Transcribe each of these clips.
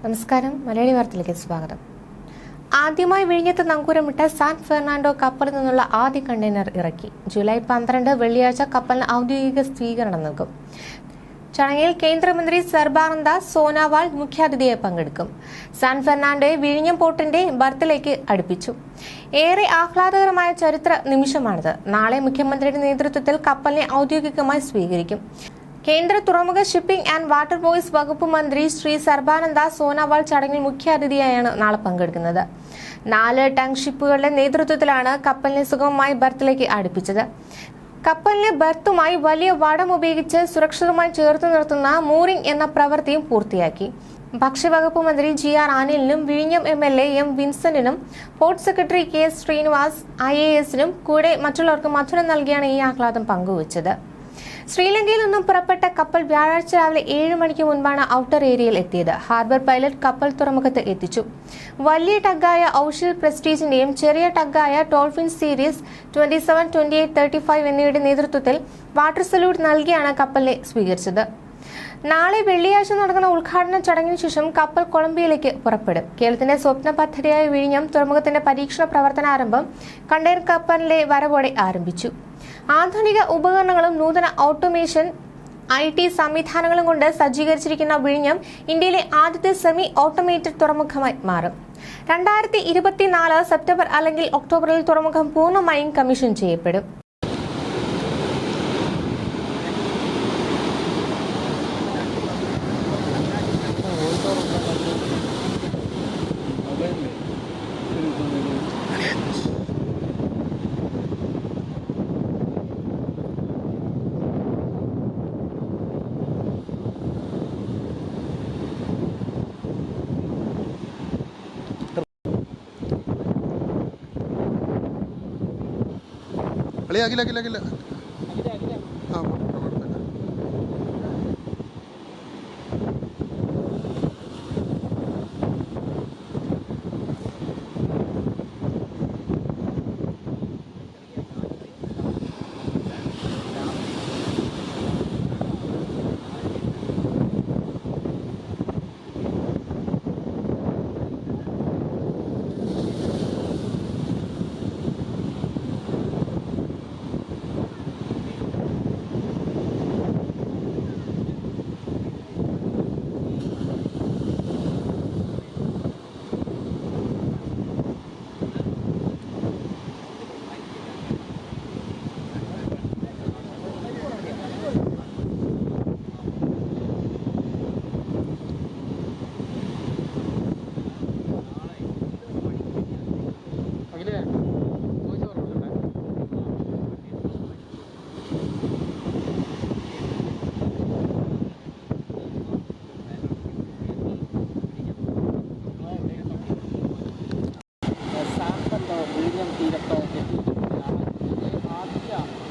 നമസ്കാരം. മലയാളി വാർത്തയിലേക്ക് സ്വാഗതം. ആദ്യമായി വിഴിഞ്ഞത്ത് നങ്കൂരമിട്ട സാൻ ഫെർണാണ്ടോ കപ്പലിൽ നിന്നുള്ള ആദ്യ കണ്ടെയ്നർ ഇറക്കി. ജൂലൈ 12 വെള്ളിയാഴ്ച കപ്പലിന് ഔദ്യോഗിക സ്വീകരണം നൽകും. ചടങ്ങിൽ കേന്ദ്രമന്ത്രി സർബാനന്ദ സോനോവാൾ മുഖ്യാതിഥിയായി പങ്കെടുക്കും. സാൻ ഫെർണാണ്ടോയെ വിഴിഞ്ഞം പോർട്ടിന്റെ ബർത്തിലേക്ക് അടുപ്പിച്ചു. ഏറെ ആഹ്ലാദകരമായ ചരിത്ര നിമിഷമാണിത്. നാളെ മുഖ്യമന്ത്രിയുടെ നേതൃത്വത്തിൽ കപ്പലിനെ ഔദ്യോഗികമായി സ്വീകരിക്കും. കേന്ദ്ര തുറമുഖ ഷിപ്പിംഗ് ആൻഡ് വാട്ടർവേസ് വകുപ്പ് മന്ത്രി ശ്രീ സർബാനന്ദ സോനോവാൾ ചടങ്ങിൽ മുഖ്യാതിഥിയായാണ് നാളെ പങ്കെടുക്കുന്നത്. 4 ടങ് ഷിപ്പുകളുടെ നേതൃത്വത്തിലാണ് കപ്പലിനെ സുഗമമായി ബർത്തിലേക്ക് അടുപ്പിച്ചത്. കപ്പലിനെ ബർത്തുമായി വലിയ വടം ഉപയോഗിച്ച് സുരക്ഷിതമായി ചേർത്ത് നിർത്തുന്ന മൂറിംഗ് എന്ന പ്രവൃത്തിയും പൂർത്തിയാക്കി. ഭക്ഷ്യവകുപ്പ് മന്ത്രി GR അനിലിനും വിഴിഞ്ഞം MLA M വിൻസെന്റിനും പോർട്ട് സെക്രട്ടറി KS ശ്രീനിവാസ് IASനും കൂടെ മറ്റുള്ളവർക്ക് മധുരം നൽകിയാണ് ഈ ആഹ്ലാദം പങ്കുവച്ചത്. ശ്രീലങ്കയിൽ നിന്നും പുറപ്പെട്ട കപ്പൽ വ്യാഴാഴ്ച രാവിലെ 7 മണിക്ക് മുൻപാണ് ഔട്ടർ ഏരിയയിൽ എത്തിയത്. ഹാർബർ പൈലറ്റ് കപ്പൽ തുറമുഖത്ത് എത്തിച്ചു. വലിയ ടഗ്ഗായ ഔഷിൽ പ്രസ്റ്റീജിന്റെയും ചെറിയ ടഗ്ഗായ ഡോൾഫിൻ സീരീസ് 27, 28, 35 എന്നിവയുടെ നേതൃത്വത്തിൽ വാട്ടർ സല്യൂട്ട് നൽകിയാണ് കപ്പലിനെ സ്വീകരിച്ചത്. നാളെ വെള്ളിയാഴ്ച നടക്കുന്ന ഉദ്ഘാടന ചടങ്ങിന് ശേഷം കപ്പൽ കൊളംബിയയിലേക്ക് പുറപ്പെടും. കേരളത്തിന്റെ സ്വപ്ന പദ്ധതിയായ വിഴിഞ്ഞം തുറമുഖത്തിന്റെ പരീക്ഷണ പ്രവർത്തനാരംഭം കണ്ടെയ്നർ കപ്പലിലെ വരവോടെ ആരംഭിച്ചു. ആധുനിക ഉപകരണങ്ങളും നൂതന ഓട്ടോമേഷൻ IT സംവിധാനങ്ങളും കൊണ്ട് സജ്ജീകരിച്ചിരിക്കുന്ന വിഴിഞ്ഞം ഇന്ത്യയിലെ ആദ്യത്തെ സെമി ഓട്ടോമേറ്റഡ് തുറമുഖമായി മാറും. 2024 സെപ്റ്റംബർ അല്ലെങ്കിൽ ഒക്ടോബറിൽ തുറമുഖം പൂർണ്ണമായും കമ്മീഷൻ ചെയ്യപ്പെടും. അകില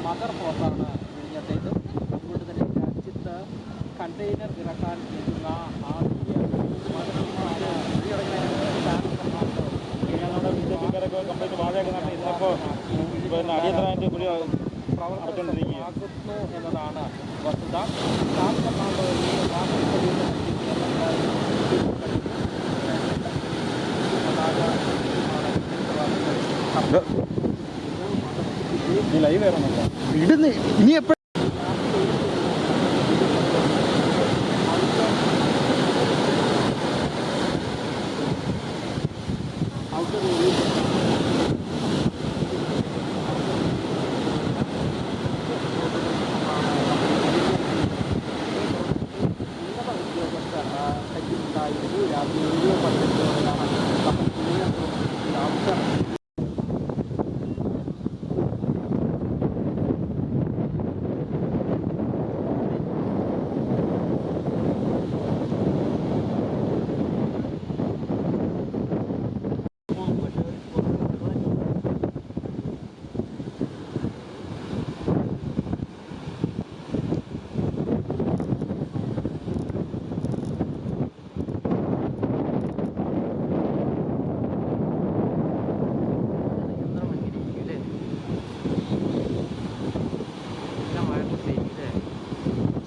മദർ പോർട്ടാണ് വിഴിഞ്ഞത്തേത്. അതുകൊണ്ട് തന്നെ രാജ്യത്ത് കണ്ടെയ്നർ ഇറക്കാൻ എത്തുന്ന ആദ്യ പ്രവർത്തനമാകുന്നു എന്നതാണ് വസ്തുത. ഇടുന്ന് ഇനി എപ്പോഴും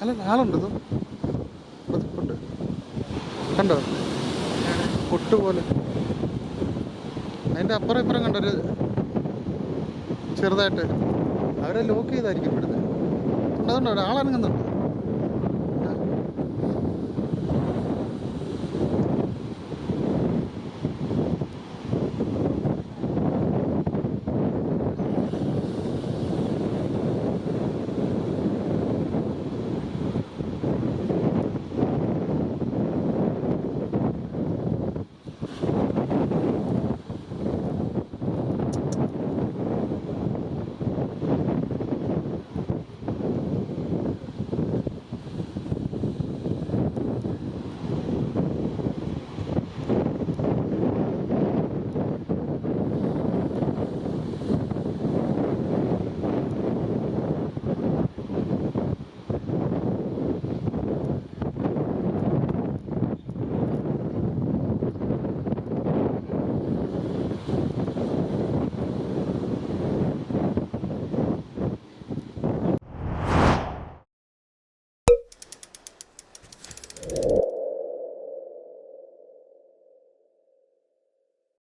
അല്ല ആളുണ്ട് ഉണ്ട് കണ്ടോ പൊട്ട് പോലെ. അതിൻ്റെ അപ്പുറം ഇപ്പുറം കണ്ടൊരു ചെറുതായിട്ട് അവരെ ലോക്ക് ചെയ്തായിരിക്കും ഇവിടുത്തെ. അതുകൊണ്ട് ഒരാളിറങ്ങുന്നുണ്ട്.